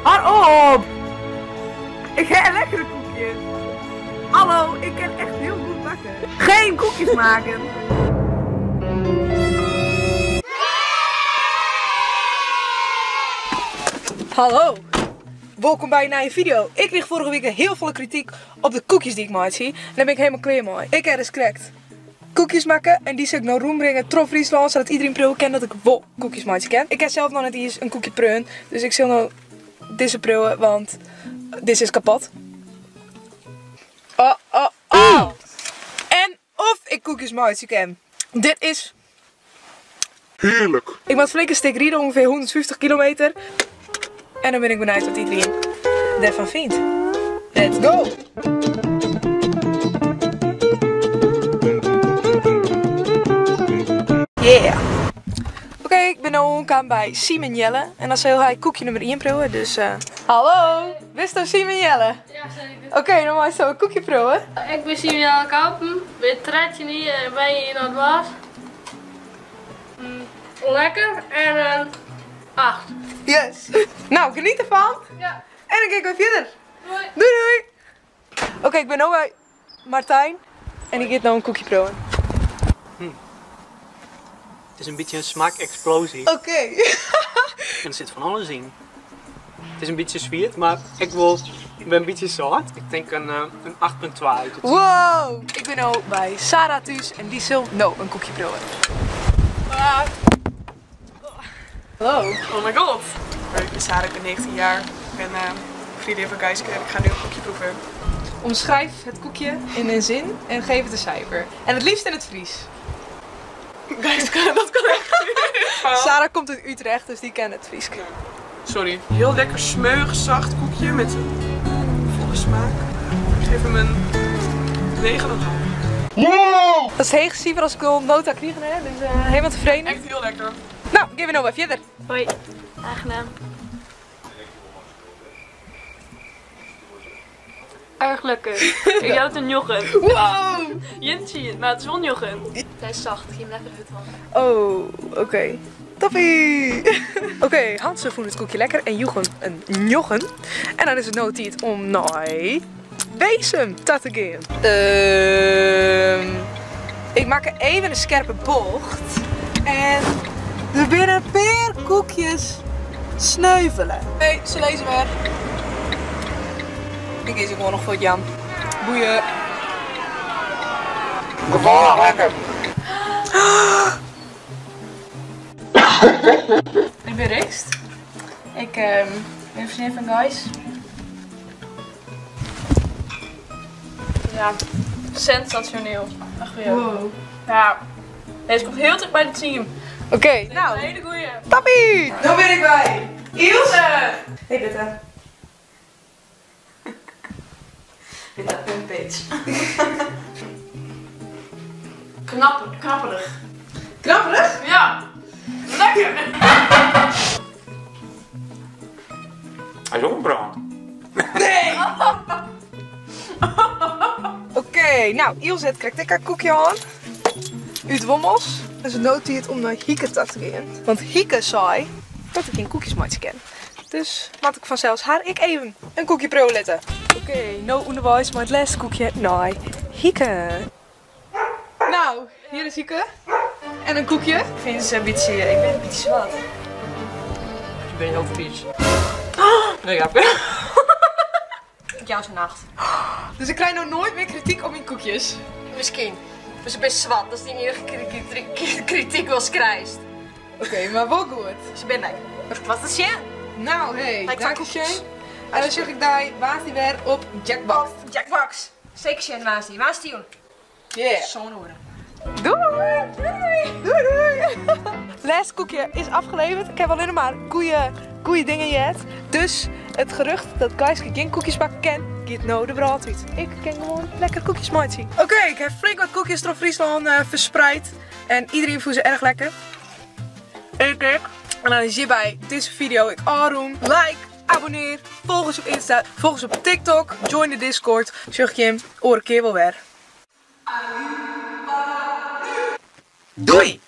Hou op! Ik heb lekkere koekjes. Hallo, ik kan echt heel goed bakken. Geen koekjes maken. Hallo. Welkom bij een nieuwe video. Ik kreeg vorige week heel veel kritiek op de koekjes die ik maak. En daar ben ik helemaal klaar mee. Ik heb dus correct koekjes maken en die zal ik naar Roem brengen, trof Friesland, zodat iedereen proeven kent dat ik wel koekjes maken ken. Ik heb zelf nog net eens een koekje proeven, dus ik zal nou deze proeven, want dit is kapot. Oh. En of ik koekjes maken ken. Dit is heerlijk. Ik moet flink een stuk rijden, ongeveer 150 kilometer. En dan ben ik benieuwd wat iedereen daarvan vindt. Let's go! Yeah! Oké, ik ben nu aangekomen bij Simon Jelle. En dan zal hij koekje nummer 1 proeven, dus hallo! Wist je Simon Jelle? Ja, zeker. Oké, dan mag je zo een koekje proeven. Ik ben Simon Jelle Kampen, ben 13 hier en ben je in het was. Lekker en een 8. Yes! Nou, geniet ervan! Ja. En dan kijken we verder! Doei! Doei doei! Oké, ik ben nu bij Martijn. En ik ga nou een koekje proeven. Het is een beetje een smaakexplosie. Oké. En er zit van alles in. Het is een beetje zwierd, maar ik ben een beetje zout. Ik denk een 8,2 uit. Wow! Ik ben nu bij Sarah thuis en die zal nou een koekje proeven. Hallo. Oh my god. Ik ben Sarah, ik ben 19 jaar. Ik ben vriendin van Gijske en ik ga nu een koekje proeven. Omschrijf het koekje in een zin en geef het een cijfer. En het liefst in het Fries. Gijske, dat kan echt niet. Sarah komt uit Utrecht, dus die kent het Fries. Sorry. Heel lekker smeuig, zacht koekje met volle smaak. Ik geef hem een 9,5. Wow! Dat is het heegste cijfer als ik wil nota krijgen, hè? Dus helemaal tevreden. Echt heel lekker. Nou, geef we nou bij verder. Hoi, aangenaam. Erg lekker. Ik had het een jochen. Wow! Jentje, maar het is wel jochen. Hij is zacht, geef hem lekker uit van. Oh, oké. Toppie! Oké, Hansen vond het koekje lekker en Jochen een njochen. En dan is het nou tijd om naar bezem te gaan. Ik maak even een scherpe bocht. En er binnen weer koekjes sneuvelen. Hey, ze lezen weer. Ik kies gewoon nog voor het Jan. Boeien. Gevaarlijk! Ik ben Rikst. Ik ben vriendin van Gijs. Ja, sensationeel. Ach weer. Wow. Ja, deze komt heel terug bij het team. Oké, Nou, nou. een hele goeie. Tappie! Dan ben ik bij Ilse! Hey Bitte. Bitte, een bitch. Knapperig. Knapperig? Ja, lekker. Hij is ook een brand. Nee! Oké, nou Ilse krijgt ik haar koekje aan. Uit Wommels. En ze noteert om naar Hieke te gaan. Want Hieke zei dat ik geen koekjes maatje ken. Dus laat ik vanzelfs haar even een koekje proletten. Oké, no onderwijs, maar het laatste koekje. Nee, Hieke. Nou, hier is Hieke. En een koekje. Ik vind ze een beetje, ik ben een beetje zwart. Ik ben heel vies. Nee, ja. Ik jou zo'n nacht. Dus ik krijg nou nooit meer kritiek op mijn koekjes. Misschien. Dus ik ben zwart, dat is de enige kritiek was krijgt. Oké, maar wel goed. Ze ben lekker. Wat is je? Nou, hey, Lijkt dank wel je. koekjes. En dan zeg ik daar, waar is die weer op Jackbox. Jackbox. Zeker zijn waar is die? Waar is die? Yeah. Zo'n horen. Doei! Doei! Doei! Laatste koekje is afgeleverd. Ik heb alleen maar goede dingen gehad. Dus het gerucht dat Gijske geen koekjes bakken kan, gaat nou de brood uit. Ik kan gewoon lekker koekjes maken. Oké, ik heb flink wat koekjes door Friesland verspreid. En iedereen voelt ze erg lekker. Ik. En dan is hierbij deze video ik aanroem. Like, abonneer, volg ons op Insta, volg ons op TikTok, join de Discord. Zeg je hem, oren keer wel weer. Doei!